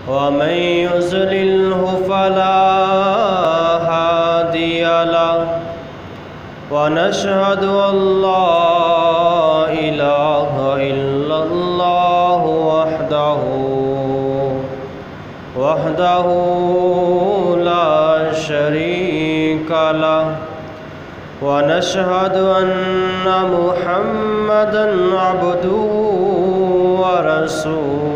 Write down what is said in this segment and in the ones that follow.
ومن يضلله فلا هادي له ونشهد أن لا إله إلا الله وحده لا شريك له ونشهد أن محمدًا عبده ورسوله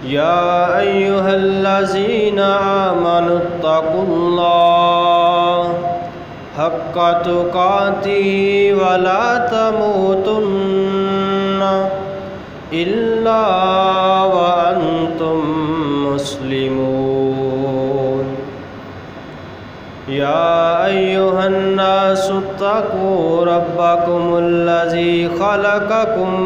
يا أيها الذين آمنوا اتقوا الله حق تقاته ولا تموتن إلا وأنتم مسلمون يا أيها الناس اتقوا ربكم الذي خلقكم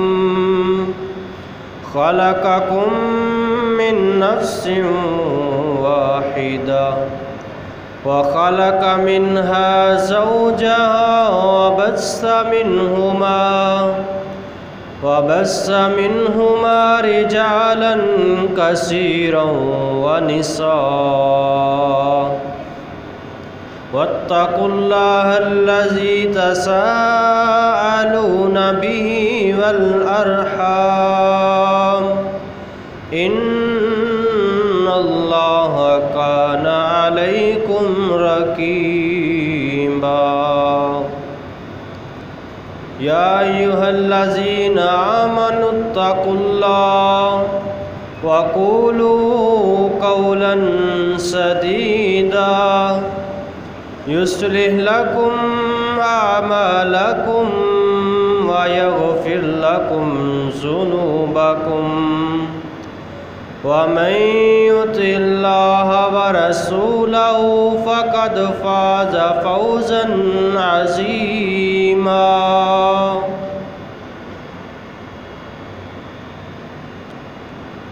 من نفس واحدة وخلق منها زوجها وبث منهما رجالا كثيرا ونساء واتقوا الله الذي تساءلون به والأرحام إن الله كان عليكم رقيبا يا أيها الذين آمنوا اتقوا الله وقولوا قولا سديدا يصلح لكم أعمالكم ويغفر لكم ذنوبكم ومن يطع الله ورسوله فقد فاز فوزا عظيما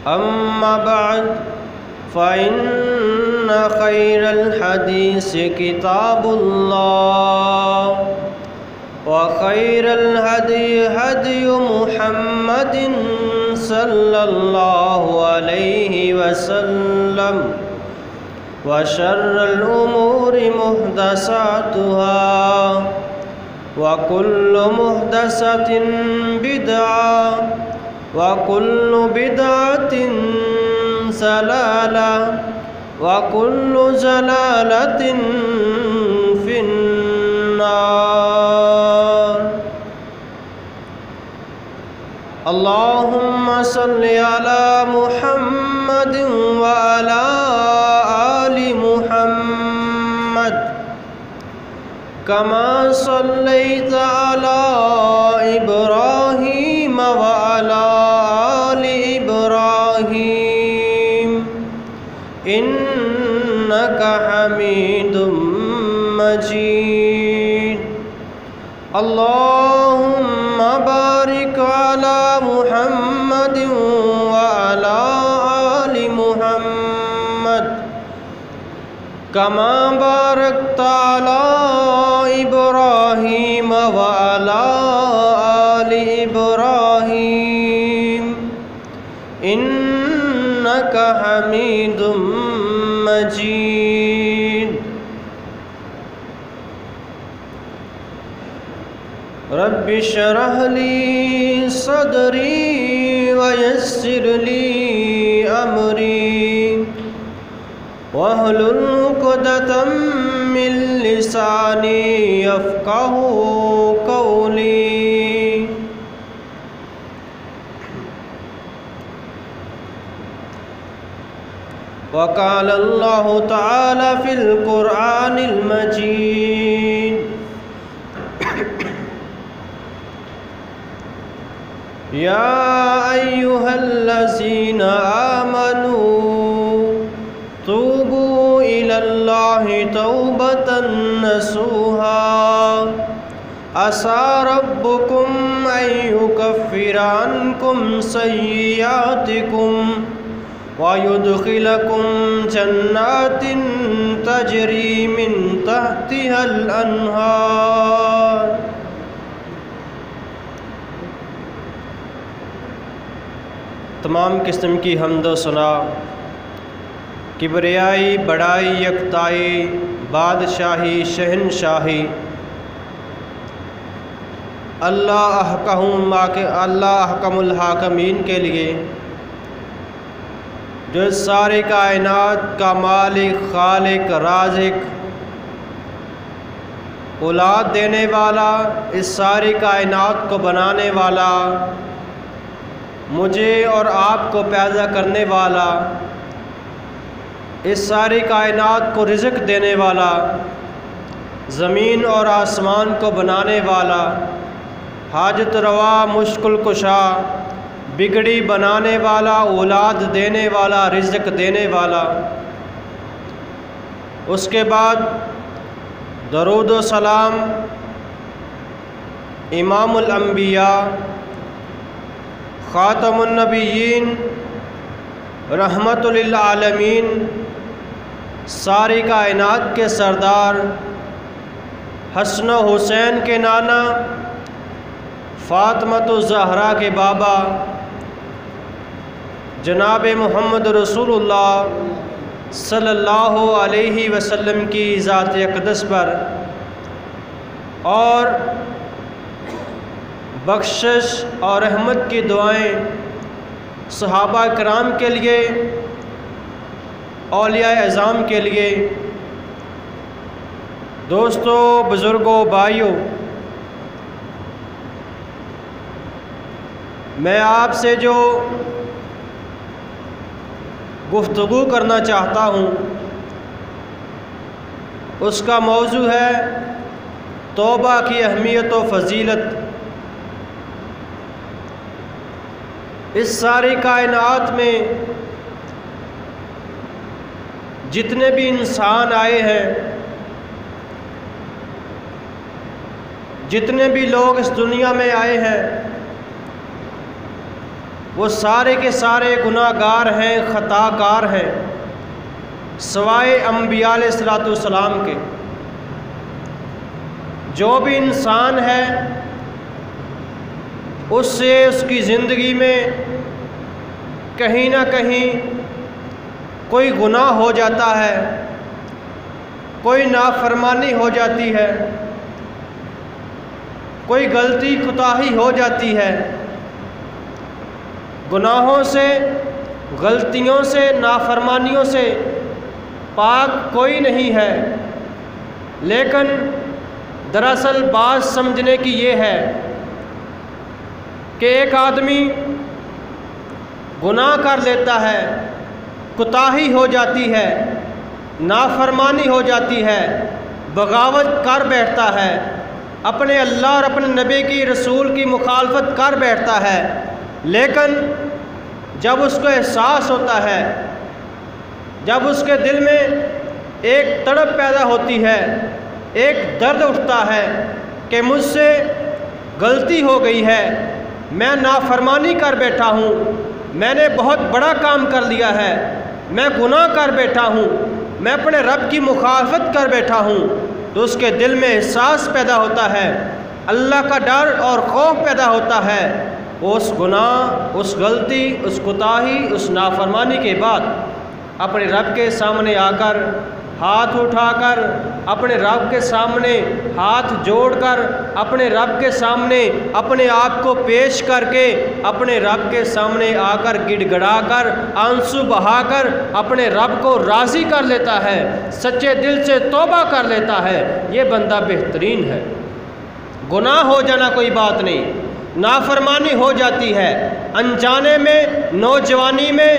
أما بعد فإن خير الحديث كتاب الله وخير الهدي هدي محمد صلى الله عليه وسلم وشر الأمور محدثاتها وكل محدثة بدعة وكل بدعة ضلالة وكل ضلالة في النار اللهم صل على محمد وعلى آل محمد كما صليت على إبراهيم وعلى آل إبراهيم إنك حميد مجيد اللهم بارك على محمد وعلى آل محمد كما باركت على إبراهيم وعلى آل إبراهيم إنك حميد مجيد رب اشرح لي صدري ويسر لي أمري واحلل عقدة من لساني يفقهوا قولي وقال الله تعالى في القرآن المجيد يا أيها الذين آمنوا توبوا إلى الله توبة نصوحا عسى ربكم أن يكفر عنكم سيئاتكم ويدخلكم جنات تجري من تحتها الأنهار تمام قسم کی حمد و ثنا، کبریائی، بڑائی، یکتائی، بادشاہی، شہنشاہی اللہ احکم الحاکمین کے لیے، جو اس ساری کائنات کا مالک، خالق، رازق، اولاد دینے والا، اس ساری کائنات کو بنانے والا، مجھے اور آپ کو پیدا کرنے والا، اس ساری کائنات کو رزق دینے والا، زمین اور آسمان کو بنانے والا، حاجت روا، مشکل کشا، بگڑی بنانے والا، اولاد دینے والا، رزق دینے والا۔ اس کے بعد درود و سلام امام الانبیاء، خاتم النبیین، رحمت للعالمین، ساری کائنات کے سردار، حسن و حسین کے نانا، فاطمۃ الزہرا کے بابا، جناب محمد رسول اللہ صلی اللہ علیہ وسلم کی ذات اقدس پر اور بخشش اور رحمت کی دعائیں صحابہ کرام کے لیے، اولیاء اعظام کے لیے۔ دوستو، بزرگوں، بھائیوں، میں آپ سے جو گفتگو کرنا چاہتا ہوں اس کا موضوع ہے توبہ کی اہمیت و فضیلت۔ اس ساری کائنات میں جتنے بھی انسان آئے ہیں، جتنے بھی لوگ اس دنیا میں آئے ہیں، وہ سارے کے سارے گناہ گار ہیں، خطا کار ہیں، سوائے انبیاء علیہ الصلوۃ والسلام کے۔ جو بھی انسان ہے اس سے اس کی زندگی میں کہیں نہ کہیں کوئی گناہ ہو جاتا ہے، کوئی نافرمانی ہو جاتی ہے، کوئی غلطی کوتاہی ہو جاتی ہے۔ گناہوں سے، غلطیوں سے، نافرمانیوں سے پاک کوئی نہیں ہے، لیکن دراصل بات سمجھنے کی یہ ہے کہ ایک آدمی گناہ کر لیتا ہے، کوتاہی ہو جاتی ہے، نافرمانی ہو جاتی ہے، بغاوت کر بیٹھتا ہے، اپنے اللہ اور اپنے نبی کی رسول کی مخالفت کر بیٹھتا ہے، لیکن جب اس کو احساس ہوتا ہے، جب اس کے دل میں ایک تڑپ پیدا ہوتی ہے، ایک درد اٹھتا ہے کہ مجھ سے غلطی ہو گئی ہے، میں نافرمانی کر بیٹھا ہوں، میں نے بہت بڑا کام کر لیا ہے، میں گناہ کر بیٹھا ہوں، میں اپنے رب کی مخالفت کر بیٹھا ہوں، تو اس کے دل میں احساس پیدا ہوتا ہے، اللہ کا ڈر اور خوف پیدا ہوتا ہے۔ اس گناہ، اس غلطی، اس کوتاہی، اس نافرمانی کے بعد اپنے رب کے سامنے آ کر ہاتھ اٹھا کر، اپنے رب کے سامنے ہاتھ جوڑ کر، اپنے رب کے سامنے اپنے آپ کو پیش کر کے، اپنے رب کے سامنے آ کر گڑ گڑا کر، آنسو بہا کر اپنے رب کو راضی کر لیتا ہے، سچے دل سے توبہ کر لیتا ہے، یہ بندہ بہترین ہے۔ گناہ ہو جانا کوئی بات نہیں، نافرمانی ہو جاتی ہے انجانے میں، نوجوانی میں،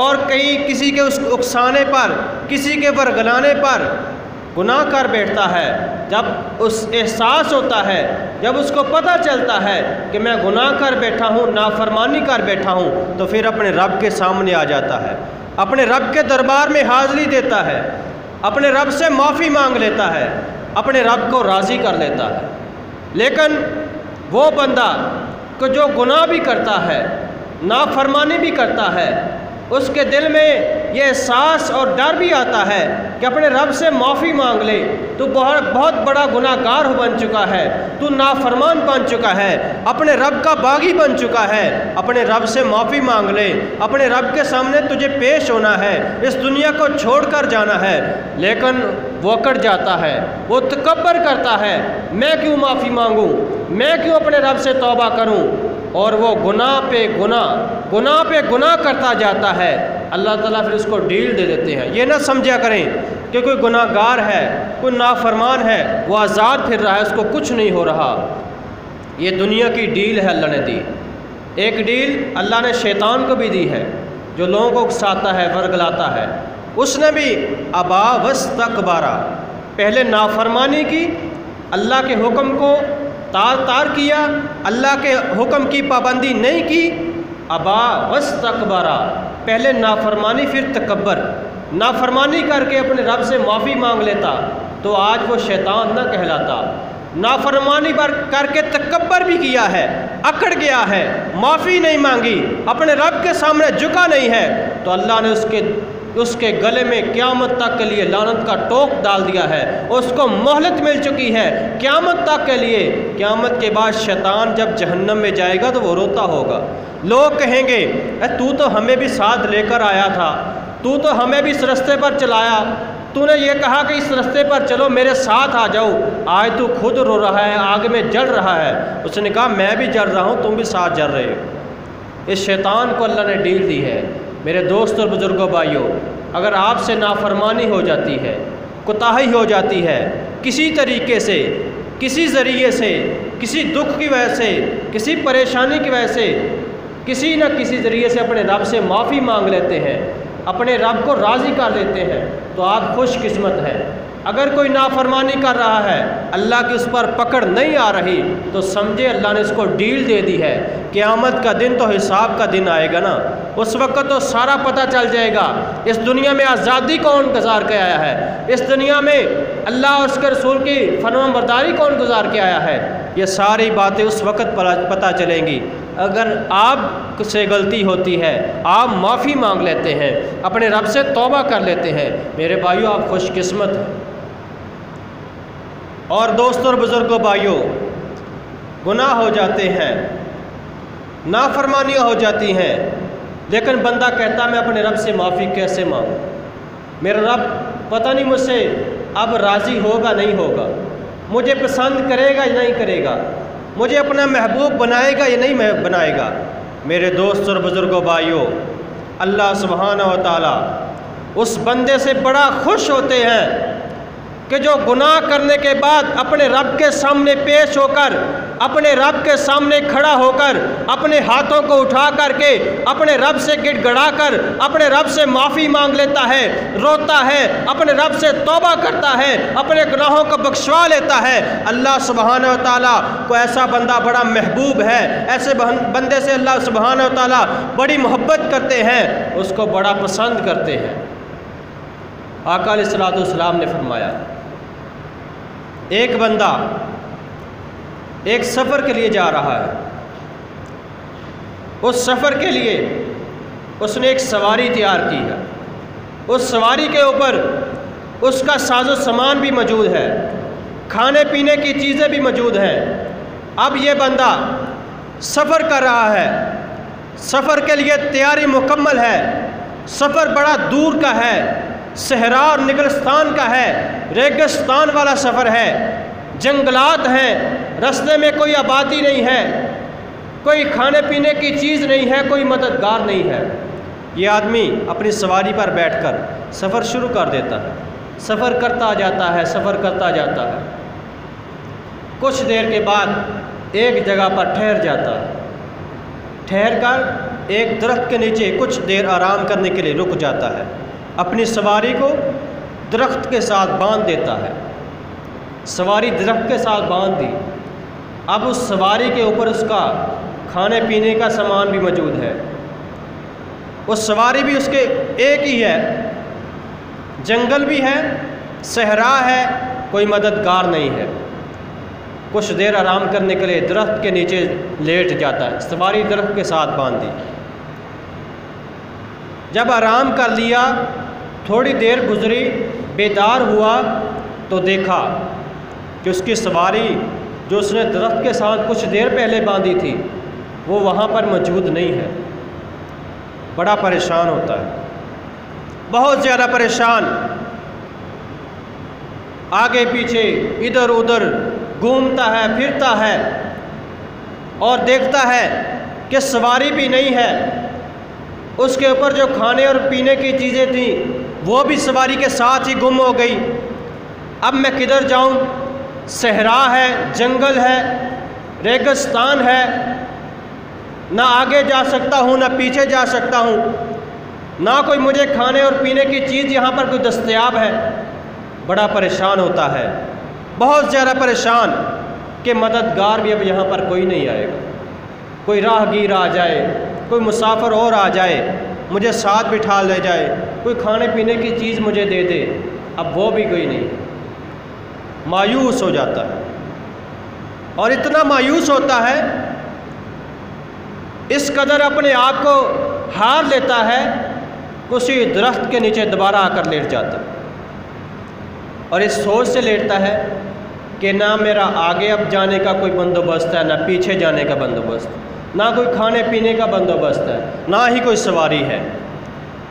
اور کہیں کسی کے اس اکسانے پر، کسی کے ورگلانے پر گناہ کر بیٹھتا ہے۔ جب اس احساس ہوتا ہے، جب اس کو پتہ چلتا ہے کہ میں گناہ کر بیٹھا ہوں، نافرمانی کر بیٹھا ہوں، تو پھر اپنے رب کے سامنے آ جاتا ہے، اپنے رب کے دربار میں حاضری دیتا ہے، اپنے رب سے معافی مانگ لیتا ہے، اپنے رب کو راضی کر لیتا ہے۔ لیکن وہ بندہ کہ جو گناہ بھی کرتا ہے، نافرمانی بھی کرتا ہے، اس کے دل میں یہ احساس اور ڈر بھی آتا ہے کہ اپنے رب سے معافی مانگ لے، تو بہت بڑا گناہ گار بن چکا ہے، تو نافرمان بن چکا ہے، اپنے رب کا باغی بن چکا ہے، اپنے رب سے معافی مانگ لے، اپنے رب کے سامنے تجھے پیش ہونا ہے، اس دنیا کو چھوڑ کر جانا ہے۔ لیکن وہ اکڑ جاتا ہے، وہ تکبر کرتا ہے، میں کیوں معافی مانگوں، میں کیوں اپنے رب سے توبہ کروں، اور وہ گناہ پہ گناہ کرتا جاتا ہے۔ اللہ تعالیٰ پھر اس کو ڈیل دے دیتے ہیں۔ یہ نہ سمجھا کریں کہ کوئی گناہ گار ہے، کوئی نافرمان ہے، وہ آزاد پھر رہا ہے، اس کو کچھ نہیں ہو رہا۔ یہ دنیا کی ڈیل ہے اللہ نے دی۔ ایک ڈیل اللہ نے شیطان کو بھی دی ہے، جو لوگوں کو اکساتا ہے، ورگلاتا ہے۔ اس نے بھی ابا واستکبارا، پہلے نافرمانی کی، اللہ کے حکم کو تار کیا، اللہ کے حکم کی پابندی نہیں کی۔ ابا واستکبارا، پہلے نافرمانی پھر تکبر، نافرمانی کر کے اپنے رب سے معافی مانگ لیتا تو آج وہ شیطان نہ کہلاتا۔ نافرمانی پر کر کے تکبر بھی کیا ہے، اکڑ گیا ہے، معافی نہیں مانگی، اپنے رب کے سامنے جھکا نہیں ہے، تو اللہ نے اس کے گلے میں قیامت تک کے لیے لعنت کا ٹوک ڈال دیا ہے، اس کو مہلت مل چکی ہے قیامت تک کے لیے۔ قیامت کے بعد شیطان جب جہنم میں جائے گا تو وہ روتا ہوگا، لوگ کہیں گے تو تو ہمیں بھی ساتھ لے کر آیا تھا، تو تو ہمیں بھی اس رستے پر چلایا، تو نے یہ کہا کہ اس رستے پر چلو، میرے ساتھ آ جاؤ، آج تو خود رو رہا ہے، آگ میں جل رہا ہے۔ اس نے کہا میں بھی جل رہا ہوں، تم بھی ساتھ جل رہے ہو۔ اس شیطان کو اللہ نے ڈیل دی ہے۔ میرے دوست اور بزرگوں بھائیوں، اگر آپ سے نافرمانی ہو جاتی ہے، کوتاہی ہو جاتی ہے، کسی طریقے سے، کسی ذریعے سے، کسی دکھ کی وجہ سے، کسی پریشانی کی وجہ سے، کسی نہ کسی ذریعے سے اپنے رب سے معافی مانگ لیتے ہیں، اپنے رب کو راضی کر لیتے ہیں، تو آپ خوش قسمت ہیں۔ اگر کوئی نافرمانی کر رہا ہے، اللہ کی اس پر پکڑ نہیں آ رہی، تو سمجھے اللہ نے اس کو ڈیل دے دی ہے۔ قیامت کا دن تو حساب کا دن آئے گا نا، اس وقت تو سارا پتہ چل جائے گا اس دنیا میں آزادی کون گزار کے آیا ہے، اس دنیا میں اللہ اور اس کے رسول کی فرمانبرداری کون گزار کے آیا ہے۔ یہ ساری باتیں اس وقت پتہ چلیں گی۔ اگر آپ سے غلطی ہوتی ہے، آپ معافی مانگ لیتے ہیں، اپنے رب سے توبہ کر لیتے ہیں، میرے بھائیوں آپ خوش قسمت ہیں۔ اور دوستوں اور بزرگوں بھائیوں، گناہ ہو جاتے ہیں، نافرمانیاں ہو جاتی ہیں، لیکن بندہ کہتا میں اپنے رب سے معافی کیسے مانگوں، میرا رب پتہ نہیں مجھ سے اب راضی ہوگا نہیں ہوگا، مجھے پسند کرے گا یا نہیں کرے گا، مجھے اپنا محبوب بنائے گا یا نہیں بنائے گا۔ میرے دوست اور بزرگوں بھائیوں، اللہ سبحانہ و تعالیٰ اس بندے سے بڑا خوش ہوتے ہیں کہ جو گناہ کرنے کے بعد اپنے رب کے سامنے پیش ہو کر، اپنے رب کے سامنے کھڑا ہو کر، اپنے ہاتھوں کو اٹھا کر کے اپنے رب سے گڑ گڑا کر اپنے رب سے معافی مانگ لیتا ہے، روتا ہے، اپنے رب سے توبہ کرتا ہے، اپنے گناہوں کو بخشوا لیتا ہے۔ اللہ سبحانہ و تعالیٰ کو ایسا بندہ بڑا محبوب ہے، ایسے بندے سے اللہ سبحانہ و تعالیٰ بڑی محبت کرتے ہیں، اس کو بڑا پسند کرتے ہیں۔ آقا علیہ الصلوۃ والسلام نے فرمایا، ایک بندہ ایک سفر کے لیے جا رہا ہے، اس سفر کے لیے اس نے ایک سواری تیار کی ہے، اس سواری کے اوپر اس کا ساز و سامان بھی موجود ہے، کھانے پینے کی چیزیں بھی موجود ہیں۔ اب یہ بندہ سفر کر رہا ہے، سفر کے لیے تیاری مکمل ہے، سفر بڑا دور کا ہے، صحرا اور نگلستان کا ہے، ریگستان والا سفر ہے، جنگلات ہیں، رستے میں کوئی آبادی نہیں ہے، کوئی کھانے پینے کی چیز نہیں ہے، کوئی مددگار نہیں ہے۔ یہ آدمی اپنی سواری پر بیٹھ کر سفر شروع کر دیتا ہے، سفر کرتا جاتا ہے، سفر کرتا جاتا ہے۔ کچھ دیر کے بعد ایک جگہ پر ٹھہر جاتا ہے، ٹھہر کر ایک درخت کے نیچے کچھ دیر آرام کرنے کے لیے رک جاتا ہے، اپنی سواری کو درخت کے ساتھ باندھ دیتا ہے۔ سواری درخت کے ساتھ باندھ دی، اب اس سواری کے اوپر اس کا کھانے پینے کا سامان بھی موجود ہے، اس سواری بھی اس کے ایک ہی ہے، جنگل بھی ہے، صحرا ہے، کوئی مددگار نہیں ہے۔ کچھ دیر آرام کرنے کے لیے درخت کے نیچے لیٹ جاتا ہے، سواری درخت کے ساتھ باندھ دی۔ جب آرام کر لیا، تھوڑی دیر گزری، بیدار ہوا تو دیکھا کہ اس کی سواری جو اس نے درخت کے ساتھ کچھ دیر پہلے باندھی تھی وہ وہاں پر موجود نہیں ہے۔ بڑا پریشان ہوتا ہے، بہت زیادہ پریشان، آگے پیچھے ادھر ادھر گھومتا ہے، پھرتا ہے اور دیکھتا ہے کہ سواری بھی نہیں ہے، اس کے اوپر جو کھانے اور پینے کی چیزیں تھیں وہ بھی سواری کے ساتھ ہی گم ہو گئی۔ اب میں کدھر جاؤں؟ صحرا ہے، جنگل ہے، ریگستان ہے، نہ آگے جا سکتا ہوں نہ پیچھے جا سکتا ہوں، نہ کوئی مجھے کھانے اور پینے کی چیز یہاں پر کوئی دستیاب ہے۔ بڑا پریشان ہوتا ہے، بہت زیادہ پریشان کہ مددگار بھی اب یہاں پر کوئی نہیں آئے گا، کوئی راہگیر آ جائے، کوئی مسافر اور آ جائے، مجھے ساتھ بٹھا لے جائے، کوئی کھانے پینے کی چیز مجھے دے دے، اب وہ بھی کوئی نہیں۔ مایوس ہو جاتا ہے، اور اتنا مایوس ہوتا ہے، اس قدر اپنے آپ کو ہار لیتا ہے، کسی درخت کے نیچے دوبارہ آ کر لیٹ جاتا ہے، اور اس سوچ سے لیٹتا ہے کہ نہ میرا آگے اب جانے کا کوئی بندوبست ہے، نہ پیچھے جانے کا بندوبست، نہ کوئی کھانے پینے کا بندوبست ہے، نہ ہی کوئی سواری ہے۔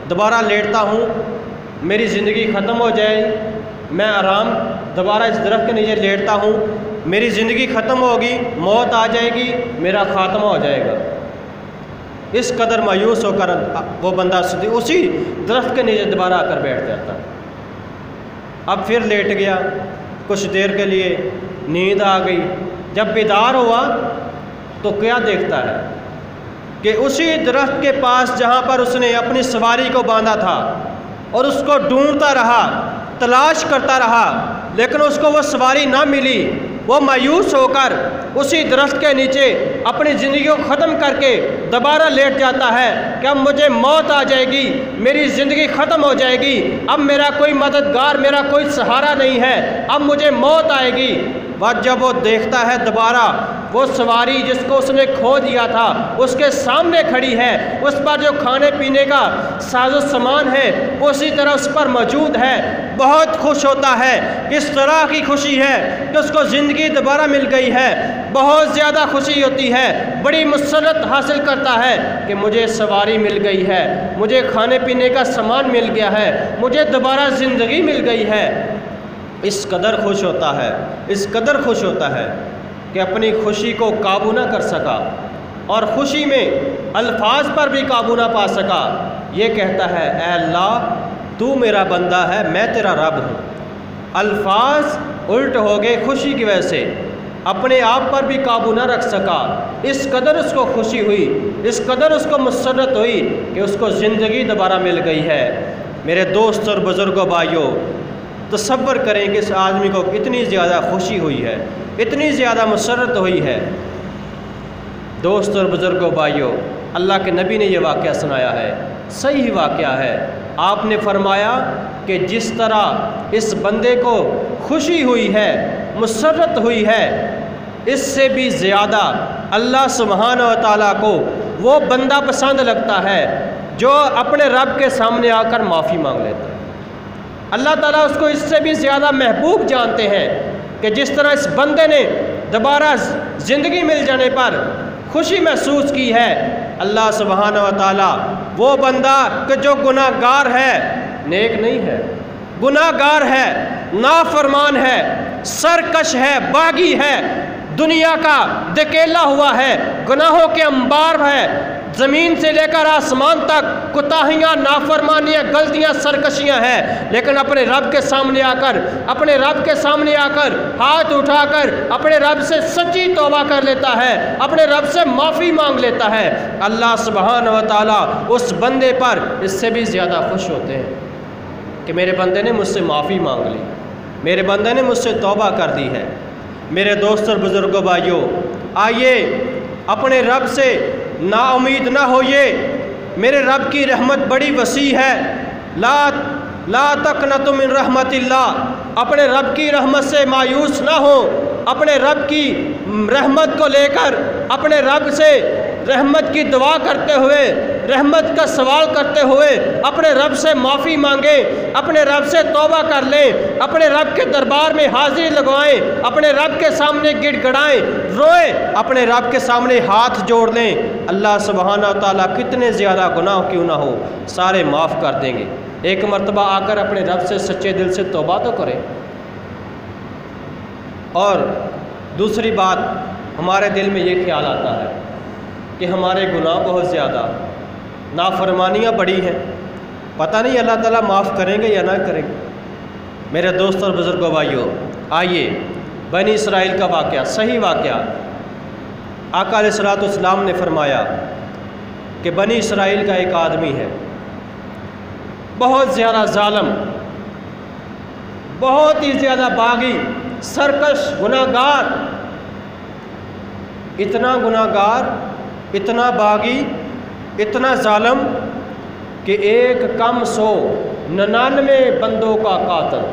دوبارہ لیٹتا ہوں، میری زندگی ختم ہو جائے، میں آرام دوبارہ اس درخت کے نیچے لیٹتا ہوں، میری زندگی ختم ہوگی، موت آ جائے گی، میرا خاتمہ ہو جائے گا۔ اس قدر مایوس ہو کر وہ بندہ اسی درخت کے نیچے دوبارہ آ کر بیٹھ جاتا۔ اب پھر لیٹ گیا، کچھ دیر کے لیے نیند آ گئی، جب بیدار ہوا تو کیا دیکھتا ہے کہ اسی درخت کے پاس جہاں پر اس نے اپنی سواری کو باندھا تھا اور اس کو ڈھونڈتا رہا، تلاش کرتا رہا، لیکن اس کو وہ سواری نہ ملی، وہ مایوس ہو کر اسی درخت کے نیچے اپنی زندگی کو ختم کر کے دوبارہ لیٹ جاتا ہے کہ اب مجھے موت آ جائے گی، میری زندگی ختم ہو جائے گی، اب میرا کوئی مددگار، میرا کوئی سہارا نہیں ہے، اب مجھے موت آئے گی۔ بس جب وہ دیکھتا ہے دوبارہ وہ سواری جس کو اس نے کھو دیا تھا اس کے سامنے کھڑی ہے، اس پر جو کھانے پینے کا ساز و سامان ہے اسی طرح اس پر موجود ہے، بہت خوش ہوتا ہے۔ کس طرح کی خوشی ہے کہ اس کو زندگی دوبارہ مل گئی ہے، بہت زیادہ خوشی ہوتی ہے، بڑی مسرت حاصل کرتا ہے کہ مجھے سواری مل گئی ہے، مجھے کھانے پینے کا سامان مل گیا ہے، مجھے دوبارہ زندگی مل گئی ہے۔ اس قدر خوش ہوتا ہے، اس قدر خوش ہوتا ہے کہ اپنی خوشی کو قابو نہ کر سکا اور خوشی میں الفاظ پر بھی قابو نہ پا سکا۔ یہ کہتا ہے اے اللہ تو میرا بندہ ہے، میں تیرا رب ہوں۔ الفاظ الٹ ہو گئے خوشی کی وجہ سے، اپنے آپ پر بھی قابو نہ رکھ سکا۔ اس قدر اس کو خوشی ہوئی، اس قدر اس کو مسرت ہوئی کہ اس کو زندگی دوبارہ مل گئی ہے۔ میرے دوست اور بزرگوں بھائیوں، تصور کریں کہ اس آدمی کو اتنی زیادہ خوشی ہوئی ہے، اتنی زیادہ مسرت ہوئی ہے۔ دوست اور بزرگوں بھائیوں، اللہ کے نبی نے یہ واقعہ سنایا ہے، صحیح واقعہ ہے۔ آپ نے فرمایا کہ جس طرح اس بندے کو خوشی ہوئی ہے، مسرت ہوئی ہے، اس سے بھی زیادہ اللہ سبحانہ و تعالیٰ کو وہ بندہ پسند لگتا ہے جو اپنے رب کے سامنے آ کر معافی مانگ لیتا ہے۔ اللہ تعالیٰ اس کو اس سے بھی زیادہ محبوب جانتے ہیں کہ جس طرح اس بندے نے دوبارہ زندگی مل جانے پر خوشی محسوس کی ہے، اللہ سبحانہ و تعالیٰ وہ بندہ کہ جو گناہ گار ہے، نیک نہیں ہے، گناہ گار ہے، نافرمان ہے، سرکش ہے، باغی ہے، دنیا کا دکیلا ہوا ہے، گناہوں کے انبار ہے، زمین سے لے کر آسمان تک کوتاہیاں، نافرمانیاں، غلطیاں، سرکشیاں ہیں، لیکن اپنے رب کے سامنے آ کر، اپنے رب کے سامنے آ کر ہاتھ اٹھا کر اپنے رب سے سچی توبہ کر لیتا ہے، اپنے رب سے معافی مانگ لیتا ہے۔ اللہ سبحانہ و تعالیٰ اس بندے پر اس سے بھی زیادہ خوش ہوتے ہیں کہ میرے بندے نے مجھ سے معافی مانگ لی، میرے بندے نے مجھ سے توبہ کر دی ہے۔ میرے دوست اور بزرگوں بھائیوں، آئیے اپنے رب سے نا امید نہ ہوئے، میرے رب کی رحمت بڑی وسیع ہے۔ لا تقنطوا من رحمت اللہ، اپنے رب کی رحمت سے مایوس نہ ہو، اپنے رب کی رحمت کو لے کر اپنے رب سے رحمت کی دعا کرتے ہوئے، رحمت کا سوال کرتے ہوئے اپنے رب سے معافی مانگیں، اپنے رب سے توبہ کر لیں، اپنے رب کے دربار میں حاضری لگوائیں، اپنے رب کے سامنے گڑ گڑائیں، روئیں، اپنے رب کے سامنے ہاتھ جوڑ لیں، اللہ سبحانہ و تعالیٰ کتنے زیادہ گناہ کیوں نہ ہو سارے معاف کر دیں گے۔ ایک مرتبہ آ کر اپنے رب سے سچے دل سے توبہ تو کریں۔ اور دوسری بات، ہمارے دل میں یہ خیال آتا ہے کہ ہمارے گناہ بہت زیادہ، نافرمانیاں بڑی ہیں، پتہ نہیں اللہ تعالیٰ معاف کریں گے یا نہ کریں گے۔ میرے دوست اور بزرگوں بھائیوں، آئیے بنی اسرائیل کا واقعہ، صحیح واقعہ، آقا علیہ الصلوۃ والسلام نے فرمایا کہ بنی اسرائیل کا ایک آدمی ہے، بہت زیادہ ظالم، بہت ہی زیادہ باغی، سرکش، گناہ گار، اتنا گناہ گار، اتنا باغی، اتنا ظالم کہ 99 بندوں کا قاتل،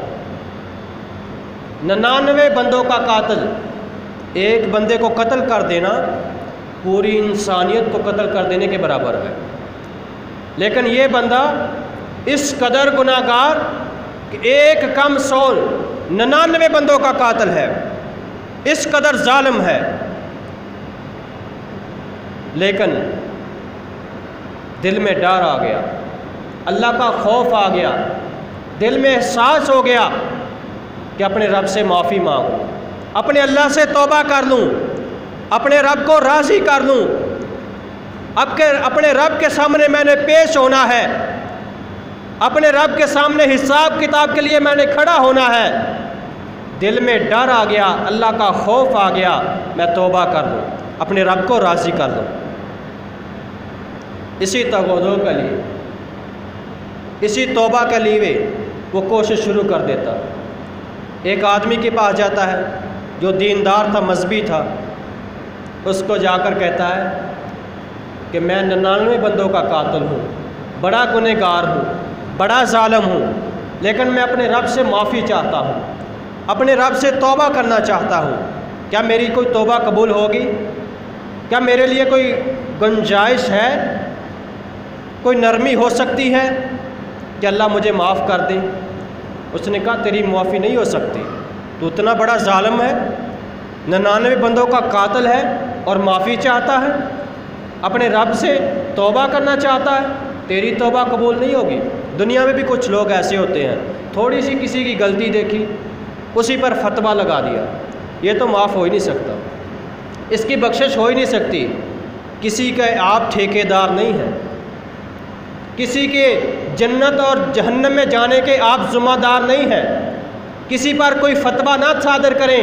99 بندوں کا قاتل، ایک بندے کو قتل کر دینا پوری انسانیت کو قتل کر دینے کے برابر ہے۔ لیکن یہ بندہ اس قدر گناہ گار کہ 99 بندوں کا قاتل ہے، اس قدر ظالم ہے، لیکن دل میں ڈر آ گیا، اللہ کا خوف آ گیا، دل میں احساس ہو گیا کہ اپنے رب سے معافی مانگوں، اپنے اللہ سے توبہ کر لوں، اپنے رب کو راضی کر لوں، اپنے رب کے سامنے میں نے پیش ہونا ہے، اپنے رب کے سامنے حساب کتاب کے لیے میں نے کھڑا ہونا ہے۔ دل میں ڈر آ گیا، اللہ کا خوف آ گیا، میں توبہ کر لوں، اپنے رب کو راضی کر لوں۔ اسی تغوضوں کے لیے، اسی توبہ کے لیے وہ کوشش شروع کر دیتا۔ ایک آدمی کے پاس جاتا ہے جو دیندار تھا، مذہبی تھا، اس کو جا کر کہتا ہے کہ میں 99 بندوں کا قاتل ہوں، بڑا گنہگار ہوں، بڑا ظالم ہوں، لیکن میں اپنے رب سے معافی چاہتا ہوں، اپنے رب سے توبہ کرنا چاہتا ہوں، کیا میری کوئی توبہ قبول ہوگی؟ کیا میرے لیے کوئی گنجائش ہے؟ کوئی نرمی ہو سکتی ہے کہ اللہ مجھے معاف کر دے؟ اس نے کہا تیری معافی نہیں ہو سکتی، تو اتنا بڑا ظالم ہے، 99 بندوں کا قاتل ہے اور معافی چاہتا ہے، اپنے رب سے توبہ کرنا چاہتا ہے، تیری توبہ قبول نہیں ہوگی۔ دنیا میں بھی کچھ لوگ ایسے ہوتے ہیں، تھوڑی سی کسی کی غلطی دیکھی، اسی پر فتویٰ لگا دیا، یہ تو معاف ہو ہی نہیں سکتا، اس کی بخشش ہو ہی نہیں سکتی۔ کسی کا آپ ٹھیکیدار نہیں ہیں، کسی کے جنت اور جہنم میں جانے کے آپ ذمہ دار نہیں ہیں، کسی پر کوئی فتویٰ نہ صادر کریں،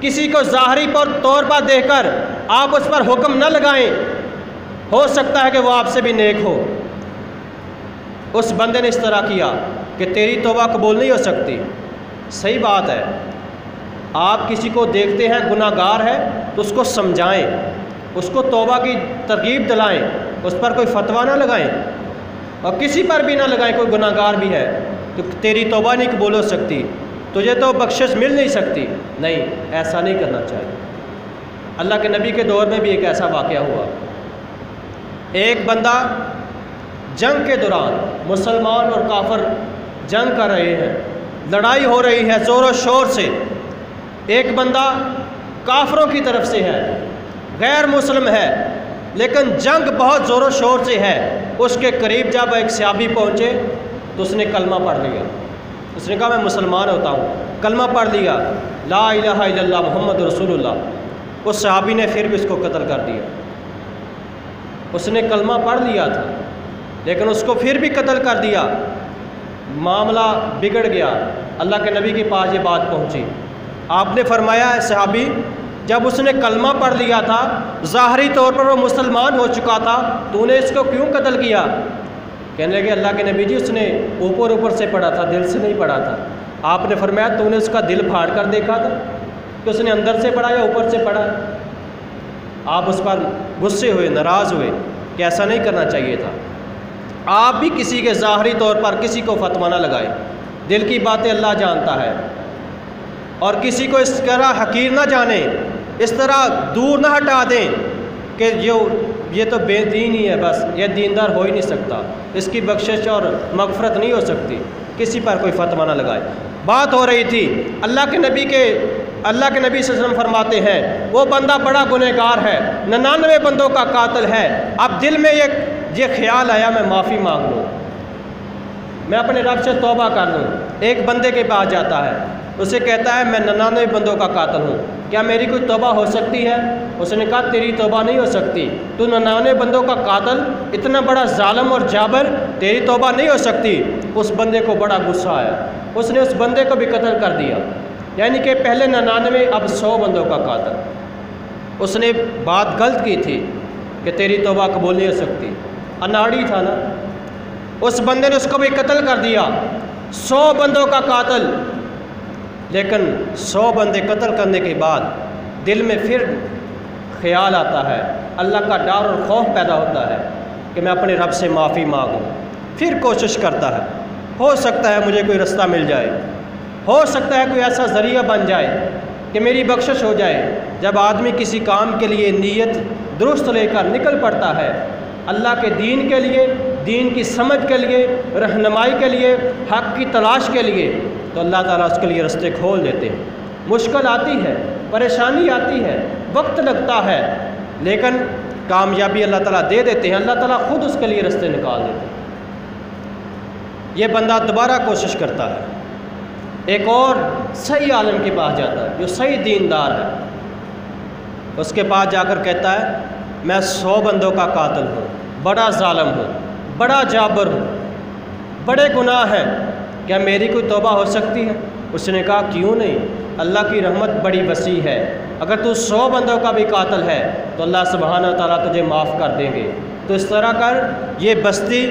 کسی کو ظاہری طور پر دیکھ کر آپ اس پر حکم نہ لگائیں، ہو سکتا ہے کہ وہ آپ سے بھی نیک ہو۔ اس بندے نے اس طرح کیا کہ تیری توبہ قبول نہیں ہو سکتی۔ صحیح بات ہے، آپ کسی کو دیکھتے ہیں گناہ گار ہے تو اس کو سمجھائیں، اس کو توبہ کی ترغیب دلائیں، اس پر کوئی فتویٰ نہ لگائیں، اور کسی پر بھی نہ لگائیں کوئی گناہ گار بھی ہے تو تیری توبہ نہیں قبول ہو سکتی، تجھے تو بخشش مل نہیں سکتی۔ نہیں، ایسا نہیں کرنا چاہیے۔ اللہ کے نبی کے دور میں بھی ایک ایسا واقعہ ہوا، ایک بندہ جنگ کے دوران، مسلمان اور کافر جنگ کر رہے ہیں، لڑائی ہو رہی ہے زور و شور سے، ایک بندہ کافروں کی طرف سے ہے، غیر مسلم ہے، لیکن جنگ بہت زور و شور سے ہے۔ اس کے قریب جب ایک صحابی پہنچے تو اس نے کلمہ پڑھ لیا، اس نے کہا میں مسلمان ہوتا ہوں، کلمہ پڑھ لیا، لا الہ الا اللہ محمد رسول اللہ۔ اس صحابی نے پھر بھی اس کو قتل کر دیا، اس نے کلمہ پڑھ لیا تھا لیکن اس کو پھر بھی قتل کر دیا۔ معاملہ بگڑ گیا، اللہ کے نبی کے پاس یہ بات پہنچی، آپ نے فرمایا اے صحابی، جب اس نے کلمہ پڑھ لیا تھا، ظاہری طور پر وہ مسلمان ہو چکا تھا، تو نے اس کو کیوں قتل کیا؟ کہنے لگے اللہ کے نبی جی اس نے اوپر سے پڑھا تھا، دل سے نہیں پڑھا تھا۔ آپ نے فرمایا تو نے اس کا دل پھاڑ کر دیکھا تھا کہ اس نے اندر سے پڑھا یا اوپر سے پڑھا؟ آپ اس پر غصے ہوئے، ناراض ہوئے کہ ایسا نہیں کرنا چاہیے تھا۔ آپ بھی کسی کے ظاہری طور پر کسی کو فتویٰ نہ لگائیں، دل کی باتیں اللہ جانتا ہے، اور کسی کو اس طرح حقیر نہ جانیں، اس طرح دور نہ ہٹا دیں کہ جو یہ تو بے دین ہی ہے، بس یہ دیندار ہو ہی نہیں سکتا، اس کی بخشش اور مغفرت نہیں ہو سکتی، کسی پر کوئی فتویٰ نہ لگائے۔ بات ہو رہی تھی اللہ کے نبی صلی اللہ علیہ وسلم فرماتے ہیں وہ بندہ بڑا گنہگار ہے، 99 بندوں کا قاتل ہے۔ اب دل میں یہ خیال آیا میں معافی مانگ لوں، میں اپنے رب سے توبہ کر لوں۔ ایک بندے کے پاس جاتا ہے، اسے کہتا ہے میں 99 بندوں کا قاتل ہوں، کیا میری کوئی توبہ ہو سکتی ہے؟ اس نے کہا تیری توبہ نہیں ہو سکتی، تو 99 بندوں کا قاتل، اتنا بڑا ظالم اور جابر، تیری توبہ نہیں ہو سکتی۔ اس بندے کو بڑا غصہ آیا، اس نے اس بندے کو بھی قتل کر دیا، یعنی کہ پہلے 99 اب 100 بندوں کا قاتل۔ اس نے بات غلط کی تھی کہ تیری توبہ قبول نہیں ہو سکتی، اناڑی تھا نا، اس بندے نے اس کو بھی قتل کر دیا، 100 بندوں کا قاتل۔ لیکن 100 بندے قتل کرنے کے بعد دل میں پھر خیال آتا ہے، اللہ کا ڈر اور خوف پیدا ہوتا ہے کہ میں اپنے رب سے معافی مانگوں، پھر کوشش کرتا ہے، ہو سکتا ہے مجھے کوئی رستہ مل جائے، ہو سکتا ہے کوئی ایسا ذریعہ بن جائے کہ میری بخشش ہو جائے۔ جب آدمی کسی کام کے لیے نیت درست لے کر نکل پڑتا ہے، اللہ کے دین کے لیے، دین کی سمجھ کے لیے، رہنمائی کے لیے، حق کی تلاش کے لیے، تو اللہ تعالیٰ اس کے لیے رستے کھول دیتے ہیں۔ مشکل آتی ہے، پریشانی آتی ہے، وقت لگتا ہے، لیکن کامیابی اللہ تعالیٰ دے دیتے ہیں، اللہ تعالیٰ خود اس کے لیے رستے نکال دیتے ہیں۔ یہ بندہ دوبارہ کوشش کرتا ہے، ایک اور صحیح عالم کے پاس جاتا ہے جو صحیح دیندار ہے، اس کے پاس جا کر کہتا ہے میں 100 بندوں کا قاتل ہوں، بڑا ظالم ہوں، بڑا جابر ہوں، بڑے گناہ ہیں، کیا میری کوئی توبہ ہو سکتی ہے؟ اس نے کہا کیوں نہیں، اللہ کی رحمت بڑی وسیع ہے، اگر تو 100 بندوں کا بھی قاتل ہے تو اللہ سبحانہ تعالیٰ تجھے معاف کر دیں گے۔ تو اس طرح کر، یہ بستی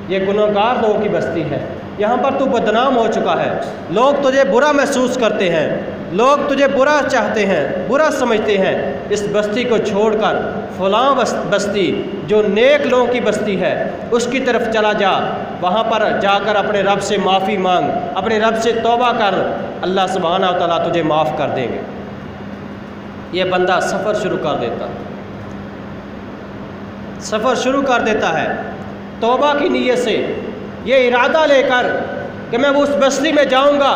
یہ گنہگار لوگوں کی بستی ہے، یہاں پر تو بدنام ہو چکا ہے، لوگ تجھے برا محسوس کرتے ہیں، لوگ تجھے برا چاہتے ہیں، برا سمجھتے ہیں، اس بستی کو چھوڑ کر فلاں بستی جو نیک لوگوں کی بستی ہے اس کی طرف چلا جا، وہاں پر جا کر اپنے رب سے معافی مانگ، اپنے رب سے توبہ کر، اللہ سبحانہ و تعالیٰ تجھے معاف کر دیں گے۔ یہ بندہ سفر شروع کر دیتا ہے توبہ کی نیت سے، یہ ارادہ لے کر کہ میں اس بستی میں جاؤں گا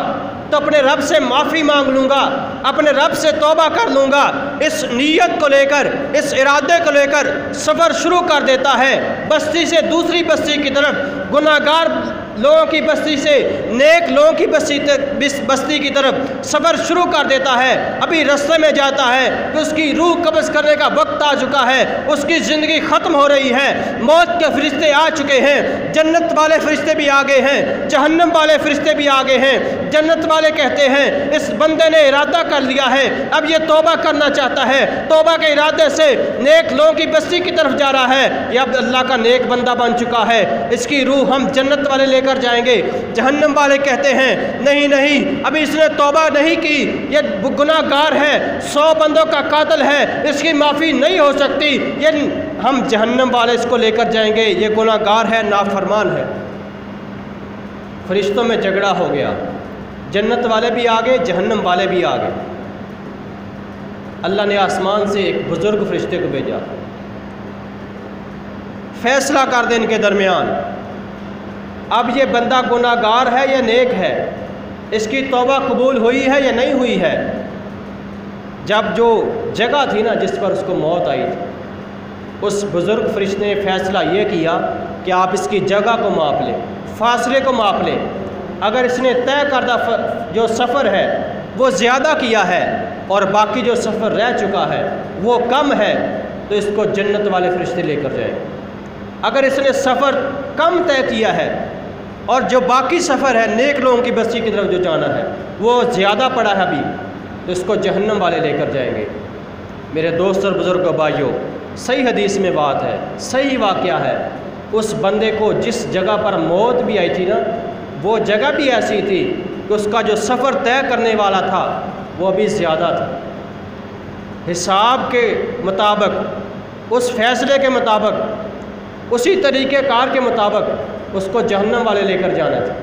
تو اپنے رب سے معافی مانگ لوں گا، اپنے رب سے توبہ کر لوں گا، اس نیت کو لے کر، اس ارادے کو لے کر سفر شروع کر دیتا ہے، بستی سے دوسری بستی کی طرف، گناہگار لوگوں کی بستی سے نیک لوگوں کی بستی کی طرف سفر شروع کر دیتا ہے۔ ابھی رستے میں جاتا ہے کہ اس کی روح قبض کرنے کا وقت آ چکا ہے، اس کی زندگی ختم ہو رہی ہے، موت کے فرشتے آ چکے ہیں، جنت والے فرشتے بھی آ گئے ہیں، جہنم والے فرشتے بھی آ گئے ہیں۔ جنت والے کہتے ہیں اس بندے نے ارادہ کر لیا ہے، اب یہ توبہ کرنا چاہتا ہے، توبہ کے ارادے سے نیک لوگوں کی بستی کی طرف جا رہا ہے، یہ اب اللہ کا نیک بندہ بن چکا ہے، اس کی روح ہم جنت والے لے کر جائیں گے۔ جہنم والے کہتے ہیں نہیں نہیں، ابھی اس نے توبہ نہیں کی، یہ گناہ گار ہے، 100 بندوں کا قاتل ہے، اس کی معافی نہیں ہو سکتی، یہ ہم جہنم والے اس کو لے کر جائیں گے، یہ گناہ گار ہے، نافرمان ہے۔ فرشتوں میں جھگڑا ہو گیا، جنت والے بھی آگے، جہنم والے بھی آگے۔ اللہ نے آسمان سے ایک بزرگ فرشتے کو بھیجا، فیصلہ کر دے ان کے درمیان، اب یہ بندہ گناہ گار ہے یا نیک ہے، اس کی توبہ قبول ہوئی ہے یا نہیں ہوئی ہے۔ جب جو جگہ تھی نا جس پر اس کو موت آئی تھی، اس بزرگ فرشتے نے فیصلہ یہ کیا کہ آپ اس کی جگہ کو ماپ لیں، فاصلے کو ماپ لیں، اگر اس نے طے کردہ جو سفر ہے وہ زیادہ کیا ہے اور باقی جو سفر رہ چکا ہے وہ کم ہے تو اس کو جنت والے فرشتے لے کر جائیں۔ اگر اس نے سفر کم طے کیا ہے اور جو باقی سفر ہے نیک لوگوں کی بستی کی طرف جو جانا ہے وہ زیادہ پڑا ہے ابھی، تو اس کو جہنم والے لے کر جائیں گے۔ میرے دوست اور بزرگوں بھائیوں، صحیح حدیث میں بات ہے، صحیح واقعہ ہے، اس بندے کو جس جگہ پر موت بھی آئی تھی نا، وہ جگہ بھی ایسی تھی کہ اس کا جو سفر طے کرنے والا تھا وہ بھی زیادہ تھا۔ حساب کے مطابق، اس فیصلے کے مطابق، اسی طریقہ کار کے مطابق اس کو جہنم والے لے کر جانا تھا،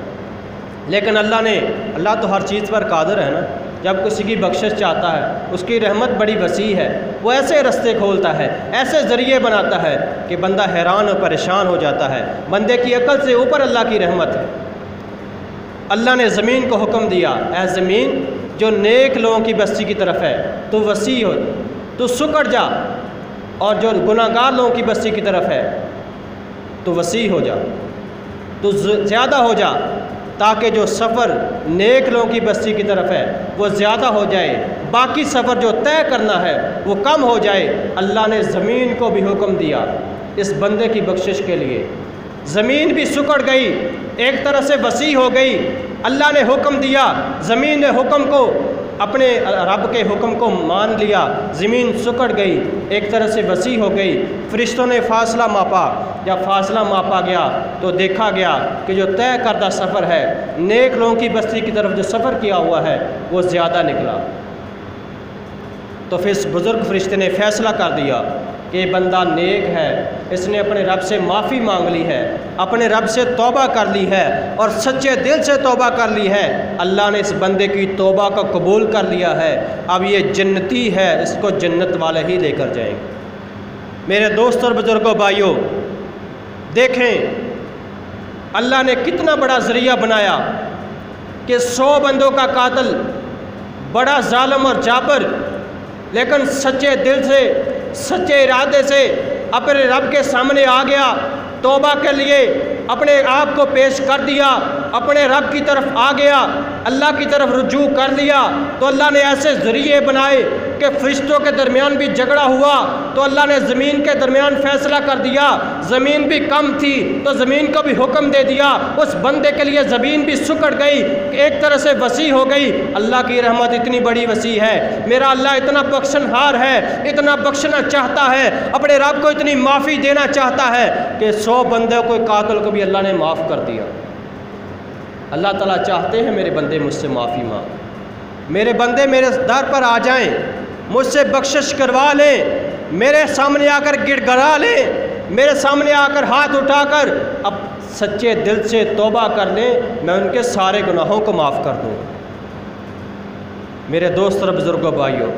لیکن اللہ تو ہر چیز پر قادر ہے نا، جب کسی کی بخشش چاہتا ہے، اس کی رحمت بڑی وسیع ہے، وہ ایسے رستے کھولتا ہے، ایسے ذریعے بناتا ہے کہ بندہ حیران اور پریشان ہو جاتا ہے۔ بندے کی عقل سے اوپر اللہ کی رحمت ہے۔ اللہ نے زمین کو حکم دیا، اے زمین جو نیک لوگوں کی بستی کی طرف ہے تو وسیع ہو، تو سکڑ جا، اور جو گناہ گار لوگوں کی بستی کی طرف ہے تو وسیع ہو جا، تو زیادہ ہو جا، تاکہ جو سفر نیک لوگوں کی بستی کی طرف ہے وہ زیادہ ہو جائے، باقی سفر جو طے کرنا ہے وہ کم ہو جائے۔ اللہ نے زمین کو بھی حکم دیا اس بندے کی بخشش کے لیے۔ زمین بھی سکڑ گئی، ایک طرح سے وسیع ہو گئی۔ اللہ نے حکم دیا، زمین نے حکم کو، اپنے رب کے حکم کو مان لیا، زمین سکڑ گئی، ایک طرح سے وسیع ہو گئی۔ فرشتوں نے فاصلہ ماپا، جب فاصلہ ماپا گیا تو دیکھا گیا کہ جو طے کردہ سفر ہے، نیک لوگوں کی بستی کی طرف جو سفر کیا ہوا ہے وہ زیادہ نکلا۔ تو پھر اس بزرگ فرشتے نے فیصلہ کر دیا کہ یہ بندہ نیک ہے، اس نے اپنے رب سے معافی مانگ لی ہے، اپنے رب سے توبہ کر لی ہے اور سچے دل سے توبہ کر لی ہے۔ اللہ نے اس بندے کی توبہ کو قبول کر لیا ہے، اب یہ جنتی ہے، اس کو جنت والے ہی لے کر جائیں گے۔ میرے دوست اور بزرگوں بھائیوں، دیکھیں اللہ نے کتنا بڑا ذریعہ بنایا کہ 100 بندوں کا قاتل، بڑا ظالم اور جابر، لیکن سچے دل سے، سچے ارادے سے اپنے رب کے سامنے آ گیا، توبہ کے لیے اپنے آپ کو پیش کر دیا، اپنے رب کی طرف آ گیا، اللہ کی طرف رجوع کر لیا، تو اللہ نے ایسے ذریعے بنائے کہ فرشتوں کے درمیان بھی جھگڑا ہوا تو اللہ نے زمین کے درمیان فیصلہ کر دیا۔ زمین بھی کم تھی تو زمین کو بھی حکم دے دیا، اس بندے کے لیے زمین بھی سکڑ گئی، ایک طرح سے وسیع ہو گئی۔ اللہ کی رحمت اتنی بڑی وسیع ہے، میرا اللہ اتنا بخشنہار ہے، اتنا بخشنا چاہتا ہے، اپنے رب کو اتنی معافی دینا چاہتا ہے کہ 100 بندوں کو، قاتل کو بھی اللہ نے معاف کر دیا۔ اللہ تعالیٰ چاہتے ہیں میرے بندے مجھ سے معافی مانگ، میرے بندے میرے در پر آ جائیں، مجھ سے بخشش کروا لیں، میرے سامنے آ کر گڑ گڑا لیں، میرے سامنے آ کر ہاتھ اٹھا کر اب سچے دل سے توبہ کر لیں، میں ان کے سارے گناہوں کو معاف کر دوں۔ میرے دوست اور بزرگوں بھائیوں،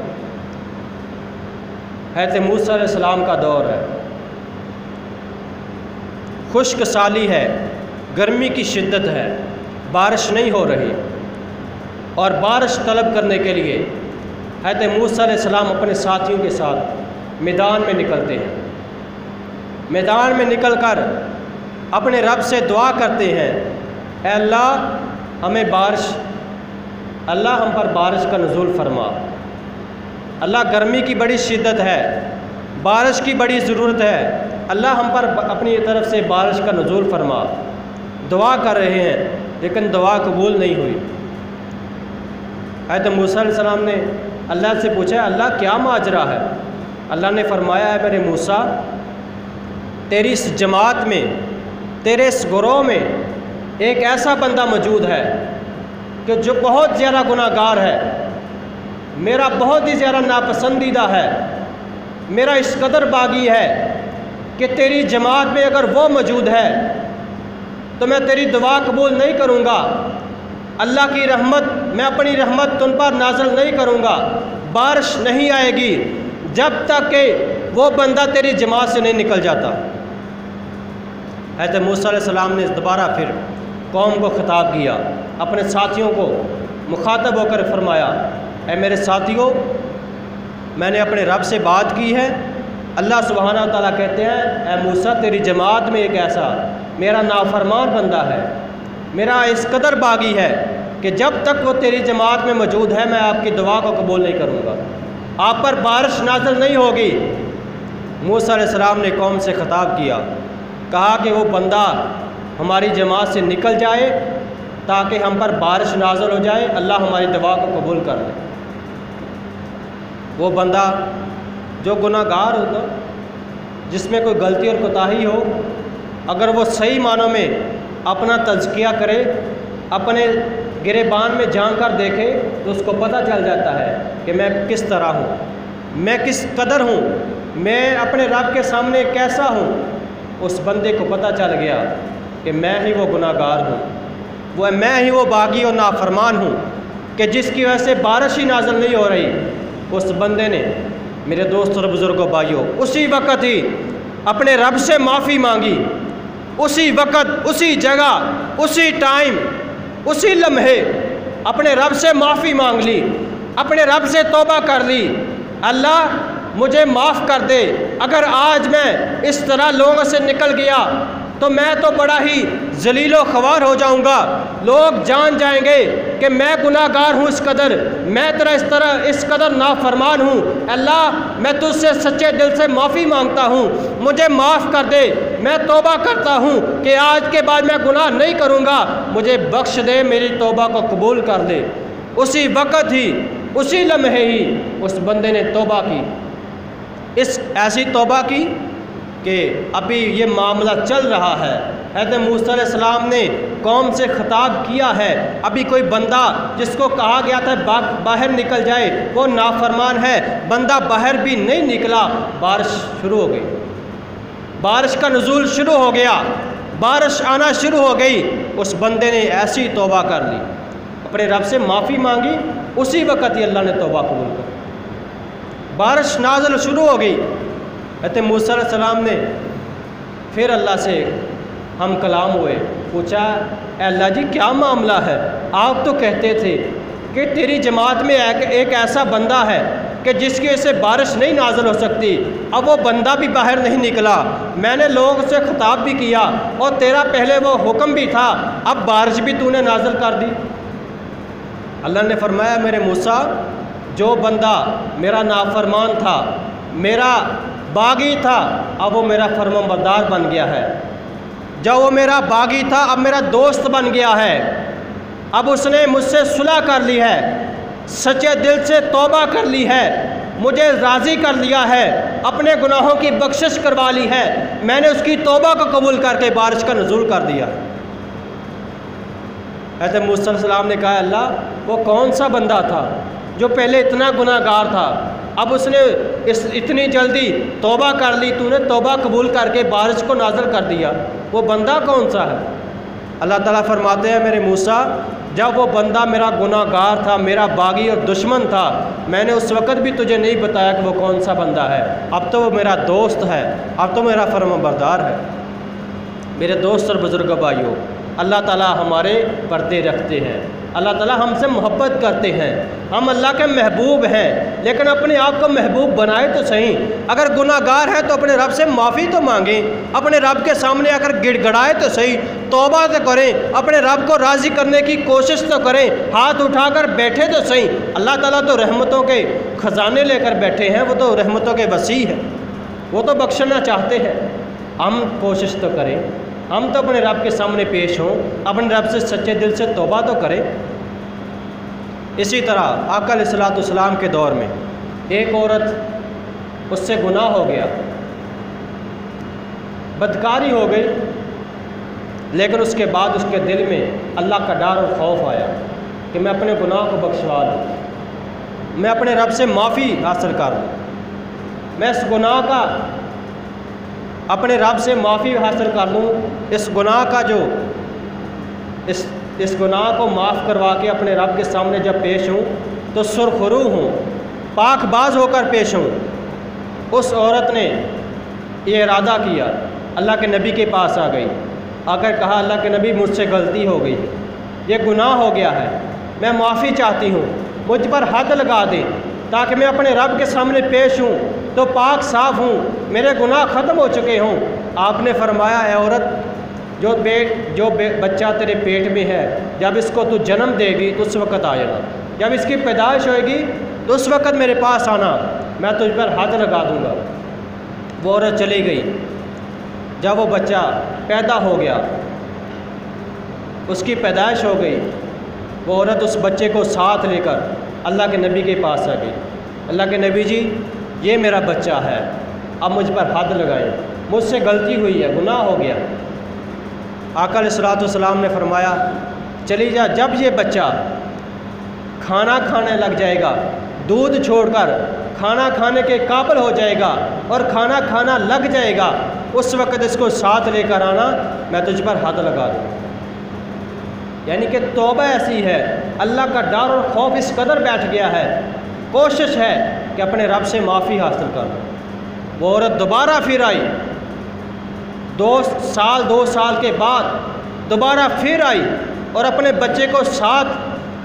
حضرت موسیٰ علیہ السلام کا دور ہے، خشک سالی ہے، گرمی کی شدت ہے، بارش نہیں ہو رہی، اور بارش طلب کرنے کے لیے حضرت موسیٰ علیہ السلام اپنے ساتھیوں کے ساتھ میدان میں نکلتے ہیں۔ میدان میں نکل کر اپنے رب سے دعا کرتے ہیں، اے اللہ ہمیں بارش، اللہ ہم پر بارش کا نزول فرما۔ اللہ گرمی کی بڑی شدت ہے، بارش کی بڑی ضرورت ہے، اللہ ہم پر اپنی طرف سے بارش کا نزول فرما۔ دعا کر رہے ہیں لیکن دعا قبول نہیں ہوئی۔ حضرت موسیٰ علیہ السلام نے اللہ سے پوچھا، اللہ کیا ماجرا ہے؟ اللہ نے فرمایا، ہے میرے موسیٰ، تیری اس جماعت میں، تیرے اس گروہ میں ایک ایسا بندہ موجود ہے کہ جو بہت زیادہ گناہ گار ہے، میرا بہت ہی زیادہ ناپسندیدہ ہے، میرا اس قدر باغی ہے کہ تیری جماعت میں اگر وہ موجود ہے تو میں تیری دعا قبول نہیں کروں گا، اللہ کی رحمت، میں اپنی رحمت ان پر نازل نہیں کروں گا، بارش نہیں آئے گی جب تک کہ وہ بندہ تیری جماعت سے نہیں نکل جاتا۔ حضرت موسیٰ علیہ السلام نے دوبارہ پھر قوم کو خطاب کیا، اپنے ساتھیوں کو مخاطب ہو کر فرمایا، اے میرے ساتھیوں، میں نے اپنے رب سے بات کی ہے، اللہ سبحانہ و تعالیٰ کہتے ہیں، اے موسیٰ تیری جماعت میں ایک ایسا میرا نافرمان بندہ ہے، میرا اس قدر باغی ہے کہ جب تک وہ تیری جماعت میں موجود ہے میں آپ کی دعا کو قبول نہیں کروں گا، آپ پر بارش نازل نہیں ہوگی۔ موسیٰ علیہ السلام نے قوم سے خطاب کیا، کہا کہ وہ بندہ ہماری جماعت سے نکل جائے تاکہ ہم پر بارش نازل ہو جائے، اللہ ہماری دعا کو قبول کر لے۔ وہ بندہ جو گناہ گار ہوتا، جس میں کوئی غلطی اور کوتاہی ہو، اگر وہ صحیح معنوں میں اپنا تزکیہ کرے، اپنے گریبان میں جھانک کر دیکھے تو اس کو پتہ چل جاتا ہے کہ میں کس طرح ہوں، میں کس قدر ہوں، میں اپنے رب کے سامنے کیسا ہوں۔ اس بندے کو پتہ چل گیا کہ میں ہی وہ گناہ گار ہوں، میں ہی وہ باغی اور نافرمان ہوں کہ جس کی وجہ سے بارش ہی نازل نہیں ہو رہی، اس بندے نے میرے دوست اور بزرگوں بھائیوں اسی وقت ہی اپنے رب سے معافی مانگی، اسی وقت، اسی جگہ، اسی ٹائم، اسی لمحے اپنے رب سے معافی مانگ لی، اپنے رب سے توبہ کر لی، اللہ مجھے معاف کر دے، اگر آج میں اس طرح لوگوں سے نکل گیا تو میں تو بڑا ہی ذلیل و خوار ہو جاؤں گا، لوگ جان جائیں گے کہ میں گناہ گار ہوں اس قدر، میں تیرا اس قدر نافرمان ہوں، اللہ میں تجھ سے سچے دل سے معافی مانگتا ہوں، مجھے معاف کر دے، میں توبہ کرتا ہوں کہ آج کے بعد میں گناہ نہیں کروں گا، مجھے بخش دے، میری توبہ کو قبول کر دے۔ اسی وقت ہی، اسی لمحے ہی اس بندے نے توبہ کی، ایسی توبہ کی کہ ابھی یہ معاملہ چل رہا ہے، حضرت موسیٰ علیہ السلام نے قوم سے خطاب کیا ہے، ابھی کوئی بندہ جس کو کہا گیا تھا باہر نکل جائے وہ نافرمان ہے، بندہ باہر بھی نہیں نکلا، بارش شروع ہو گئی، بارش کا نزول شروع ہو گیا، بارش آنا شروع ہو گئی، اس بندے نے ایسی توبہ کر لی، اپنے رب سے معافی مانگی، اسی وقت ہی اللہ نے توبہ قبول کر، بارش نازل شروع ہو گئی۔ حضرت موسیٰ علیہ السلام نے پھر اللہ سے ہم کلام ہوئے، پوچھا اے اللہ جی کیا معاملہ ہے، آپ تو کہتے تھے کہ تیری جماعت میں ایک ایسا بندہ ہے کہ جس کی وجہ سے بارش نہیں نازل ہو سکتی، اب وہ بندہ بھی باہر نہیں نکلا، میں نے لوگوں سے خطاب بھی کیا اور تیرا پہلے وہ حکم بھی تھا، اب بارش بھی تو نے نازل کر دی۔ اللہ نے فرمایا میرے موسیٰ، جو بندہ میرا نافرمان تھا، میرا باغی تھا، اب وہ میرا فرمانبردار بن گیا ہے، جب وہ میرا باغی تھا اب میرا دوست بن گیا ہے، اب اس نے مجھ سے صلح کر لی ہے، سچے دل سے توبہ کر لی ہے، مجھے راضی کر لیا ہے، اپنے گناہوں کی بخشش کروا لی ہے، میں نے اس کی توبہ کو قبول کر کے بارش کا نزول کر دیا۔ حضرت موسیٰ علیہ السلام نے کہا اللہ وہ کون سا بندہ تھا جو پہلے اتنا گناہ گار تھا، اب اس نے اتنی جلدی توبہ کر لی، تو نے توبہ قبول کر کے بارش کو نازل کر دیا، وہ بندہ کون سا ہے؟ اللہ تعالیٰ فرماتے ہیں میرے موسیٰ، جب وہ بندہ میرا گناہ گار تھا، میرا باغی اور دشمن تھا، میں نے اس وقت بھی تجھے نہیں بتایا کہ وہ کون سا بندہ ہے، اب تو وہ میرا دوست ہے، اب تو میرا فرمانبردار ہے۔ میرے دوست اور بزرگ بھائیوں، اللہ تعالیٰ ہمارے پردے رکھتے ہیں، اللہ تعالیٰ ہم سے محبت کرتے ہیں، ہم اللہ کے محبوب ہیں، لیکن اپنے آپ کو محبوب بنائے تو صحیح، اگر گناہ گار ہے تو اپنے رب سے معافی تو مانگیں، اپنے رب کے سامنے اگر گڑ گڑائے تو صحیح، توبہ تو کریں، اپنے رب کو راضی کرنے کی کوشش تو کریں، ہاتھ اٹھا کر بیٹھے تو صحیح، اللہ تعالیٰ تو رحمتوں کے خزانے لے کر بیٹھے ہیں، وہ تو رحمتوں کے وسیع ہیں، وہ تو بخشنا چاہتے ہیں، ہم کوشش تو کریں، ہم تو اپنے رب کے سامنے پیش ہوں، اپنے رب سے سچے دل سے توبہ تو کریں۔ اسی طرح آقا علیہ السلام کے دور میں ایک عورت، اس سے گناہ ہو گیا، بدکاری ہو گئی، لیکن اس کے بعد اس کے دل میں اللہ کا ڈر اور خوف آیا کہ میں اپنے گناہ کو بخشوا دوں، میں اپنے رب سے معافی حاصل کر لوں، میں اس گناہ کا اپنے رب سے معافی حاصل کر لوں، اس گناہ کا جو اس گناہ کو معاف کروا کے اپنے رب کے سامنے جب پیش ہوں تو سرخرو ہوں، پاک باز ہو کر پیش ہوں۔ اس عورت نے یہ ارادہ کیا، اللہ کے نبی کے پاس آ گئی، آ کر کہا اللہ کے نبی مجھ سے غلطی ہو گئی، یہ گناہ ہو گیا ہے، میں معافی چاہتی ہوں، مجھ پر حد لگا دیں تاکہ میں اپنے رب کے سامنے پیش ہوں تو پاک صاف ہوں، میرے گناہ ختم ہو چکے ہوں۔ آپ نے فرمایا اے عورت، جو بچہ تیرے پیٹ میں ہے، جب اس کو تو جنم دے گی تو اس وقت آ جانا، جب اس کی پیدائش ہوئے گی تو اس وقت میرے پاس آنا، میں تجھ پر حد لگا دوں گا۔ وہ عورت چلی گئی، جب وہ بچہ پیدا ہو گیا، اس کی پیدائش ہو گئی، وہ عورت اس بچے کو ساتھ لے کر اللہ کے نبی کے پاس آ گئی، اللہ کے نبی جی یہ میرا بچہ ہے، اب مجھ پر حد لگائیں، مجھ سے غلطی ہوئی ہے، گناہ ہو گیا۔ آقا علیہ السلام نے فرمایا چلی جا، جب یہ بچہ کھانا کھانے لگ جائے گا، دودھ چھوڑ کر کھانا کھانے کے قابل ہو جائے گا اور کھانا کھانا لگ جائے گا، اس وقت اس کو ساتھ لے کر آنا، میں تجھ پر حد لگا دوں۔ یعنی کہ توبہ ایسی ہے، اللہ کا ڈر اور خوف اس قدر بیٹھ گیا ہے، کوشش ہے کہ اپنے رب سے معافی حاصل کر لیں۔ وہ عورت دوبارہ پھر آئی، 2 سال کے بعد دوبارہ پھر آئی اور اپنے بچے کو ساتھ،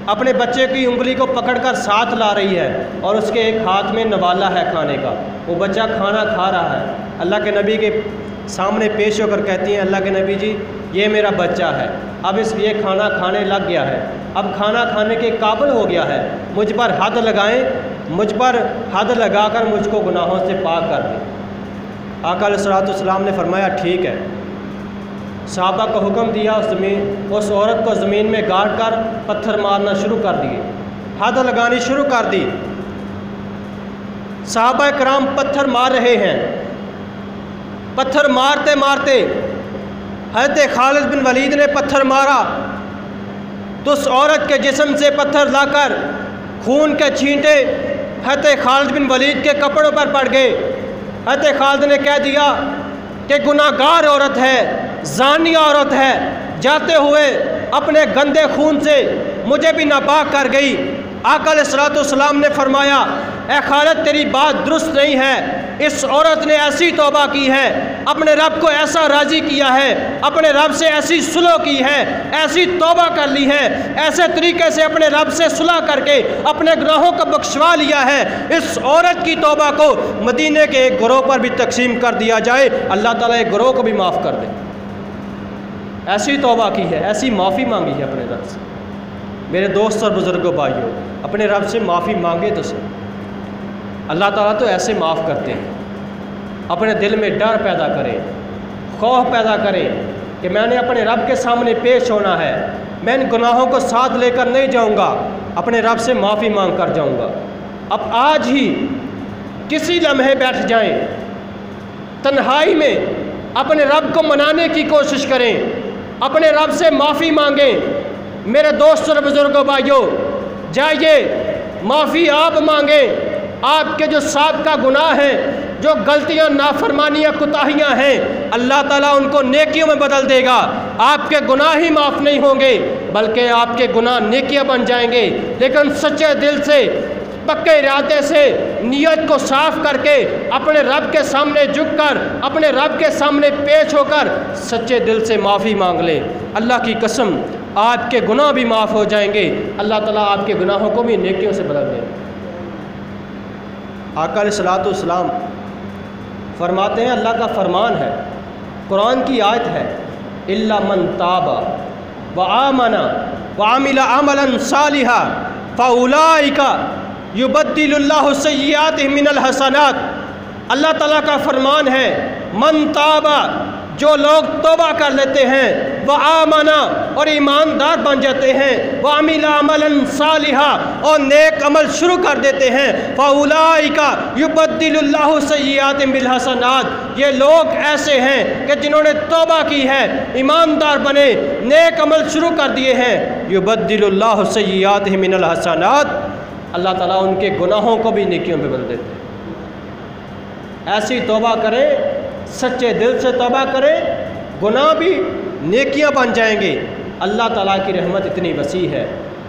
اپنے بچے کی انگلی کو پکڑ کر ساتھ لا رہی ہے اور اس کے ایک ہاتھ میں نوالا ہے کھانے کا، وہ بچہ کھانا کھا رہا ہے۔ اللہ کے نبی کے سامنے پیش ہو کر کہتی ہیں، اللہ کے نبی جی یہ میرا بچہ ہے، اب یہ کھانا کھانے لگ گیا ہے، اب کھانا کھانے کے قابل ہو گیا ہے، مجھ پر حد لگائیں، مجھ پر حد لگا کر مجھ کو گناہوں سے پاک کر دیں۔ آقا علیہ الصلوۃ والسلام نے فرمایا ٹھیک ہے۔ صحابہ کو حکم دیا، اس عورت کو زمین میں گاڑ کر پتھر مارنا شروع کر دیے، حد لگانی شروع کر دی۔ صحابہ کرام پتھر مار رہے ہیں، پتھر مارتے مارتے حضرت خالد بن ولید نے پتھر مارا تو اس عورت کے جسم سے پتھر لا کر خون کے چھینٹے حضرت خالد بن ولید کے کپڑوں پر پڑ گئے۔ حضرت خالد نے کہہ دیا کہ گناہ گار عورت ہے، زانیہ عورت ہے، جاتے ہوئے اپنے گندے خون سے مجھے بھی ناپاک کر گئی۔ آقا علیہ الصلوۃ والسلام نے فرمایا، اے خالد تیری بات درست نہیں ہے، اس عورت نے ایسی توبہ کی ہے، اپنے رب کو ایسا راضی کیا ہے، اپنے رب سے ایسی صلح کی ہے، ایسی توبہ کر لی ہے، ایسے طریقے سے اپنے رب سے صلح کر کے اپنے گناہوں کو بخشوا لیا ہے، اس عورت کی توبہ کو مدینے کے ایک گروہ پر بھی تقسیم کر دیا جائے، اللہ تعالیٰ ایک گروہ کو بھی معاف کر دے۔ ایسی توبہ کی ہے، ایسی معافی مانگی ہے اپنے رب سے۔ میرے دوست اور بزرگوں بھائیوں، اپنے رب سے معافی مانگے تو صحیح۔ اللہ تعالیٰ تو ایسے معاف کرتے ہیں۔ اپنے دل میں ڈر پیدا کریں، خوف پیدا کریں کہ میں نے اپنے رب کے سامنے پیش ہونا ہے، میں ان گناہوں کو ساتھ لے کر نہیں جاؤں گا، اپنے رب سے معافی مانگ کر جاؤں گا۔ اب آج ہی کسی لمحے بیٹھ جائیں، تنہائی میں اپنے رب کو منانے کی کوشش کریں، اپنے رب سے معافی مانگیں۔ میرے دوست اور بزرگوں بھائیوں، جائیے معافی آپ مانگیں۔ آپ کے جو سابقہ گناہ ہیں، جو غلطیاں، نافرمانیاں، کوتاہیاں ہیں، اللہ تعالیٰ ان کو نیکیوں میں بدل دے گا۔ آپ کے گناہ ہی معاف نہیں ہوں گے بلکہ آپ کے گناہ نیکیاں بن جائیں گے۔ لیکن سچے دل سے، پکے ارادے سے، نیت کو صاف کر کے اپنے رب کے سامنے جھک کر، اپنے رب کے سامنے پیش ہو کر سچے دل سے معافی مانگ لیں۔ اللہ کی قسم آپ کے گناہ بھی معاف ہو جائیں گے، اللہ تعالیٰ آپ کے گناہوں کو بھی نیکیوں سے بدل دے گا۔ آقا علیہ الصلوۃ والسلام فرماتے ہیں، اللہ کا فرمان ہے، قرآن کی آیت ہے، الا من تاب وآمن وعمل عملا صالحا فاولئک یبدل اللہ سیئاتہم من الحسنات۔ اللہ تعالیٰ کا فرمان ہے، من تاب، جو لوگ توبہ کر لیتے ہیں، وآمن، اور ایماندار بن جاتے ہیں، وعمل عملا صالحا، اور نیک عمل شروع کر دیتے ہیں، فاولئک یبدل اللہ سیئاتہم بالحسنات، یہ لوگ ایسے ہیں کہ جنہوں نے توبہ کی ہے، ایماندار بنے، نیک عمل شروع کر دیے ہیں، یبدل اللہ سیئاتہم من الحسنات، اللہ تعالیٰ ان کے گناہوں کو بھی نیکیوں میں بدل دیتے ہیں۔ ایسی توبہ کریں، سچے دل سے توبہ کریں، گناہ بھی نیکیاں بن جائیں گے۔ اللہ تعالیٰ کی رحمت اتنی وسیع ہے،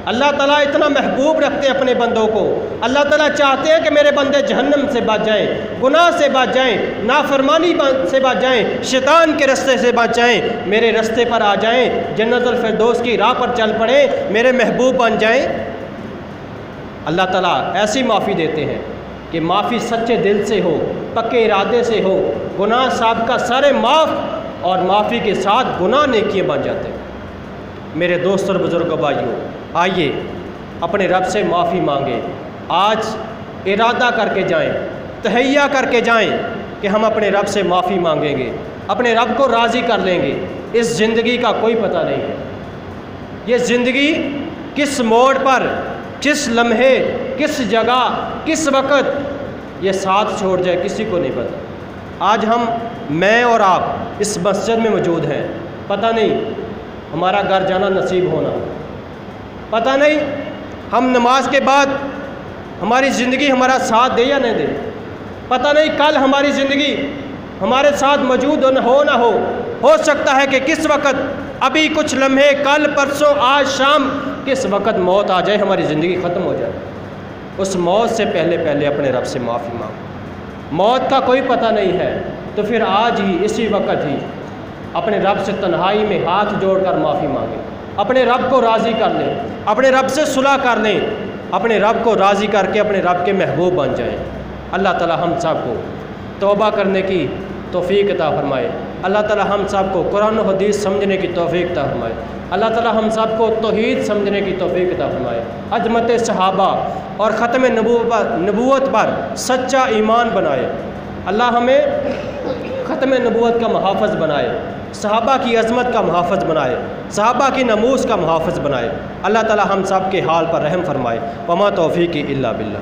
اللہ تعالیٰ اتنا محبوب رکھتے ہیں اپنے بندوں کو۔ اللہ تعالیٰ چاہتے ہیں کہ میرے بندے جہنم سے بچ جائیں، گناہ سے بچ جائیں، نافرمانی سے بچ جائیں، شیطان کے رستے سے بچ جائیں، میرے رستے پر آ جائیں، جنت الفردوس کی راہ پر چل پڑیں، میرے محبوب بن جائیں۔ اللہ تعالیٰ ایسی معافی دیتے ہیں کہ معافی سچے دل سے ہو، پکے ارادے سے ہو، گناہ سابقہ سارے معاف، اور معافی کے ساتھ گناہ نیکیاں بن جاتے ہیں۔ میرے دوست اور بزرگوں بھائیوں، آئیے اپنے رب سے معافی مانگیں۔ آج ارادہ کر کے جائیں، تہیہ کر کے جائیں کہ ہم اپنے رب سے معافی مانگیں گے، اپنے رب کو راضی کر لیں گے۔ اس زندگی کا کوئی پتہ نہیں ہے، یہ زندگی کس موڑ پر، کس لمحے، کس جگہ، کس وقت یہ ساتھ چھوڑ جائے، کسی کو نہیں پتہ۔ آج میں اور آپ اس مسجد میں موجود ہیں، پتہ نہیں ہمارا گھر جانا نصیب ہونا، پتہ نہیں ہم نماز کے بعد ہماری زندگی ہمارا ساتھ دے یا نہیں دے، پتہ نہیں کل ہماری زندگی ہمارے ساتھ موجود نہ ہو سکتا ہے کہ کس وقت، ابھی کچھ لمحے، کل پرسوں، آج شام، کس وقت موت آ جائے، ہماری زندگی ختم ہو جائے۔ اس موت سے پہلے اپنے رب سے معافی مانگو۔ موت کا کوئی پتہ نہیں ہے تو پھر آج ہی اسی وقت ہی اپنے رب سے تنہائی میں ہاتھ جوڑ کر معافی مانگیں، اپنے رب کو راضی کر لیں، اپنے رب سے صلح کر لیں، اپنے رب کو راضی کر کے اپنے رب کے محبوب بن جائیں۔ اللہ تعالی ہم سب کو توبہ کرنے کی توفیق عطا فرمائے۔ اللہ تعالی ہم سب کو قرآن و حدیث سمجھنے کی توفیق عطا فرمائے۔ اللہ تعالی ہم سب کو توحید سمجھنے کی توفیق عطا فرمائے۔ عظمت صحابہ اور ختم نبوت پر سچا ایمان بنائے۔ اللہ ہمیں ختم نبوت کا محافظ بنائے، صحابہ کی عظمت کا محافظ بنائے، صحابہ کی ناموس کا محافظ بنائے۔ اللہ تعالی ہم سب کے حال پر رحم فرمائے۔ وما توفیقی الا باللہ۔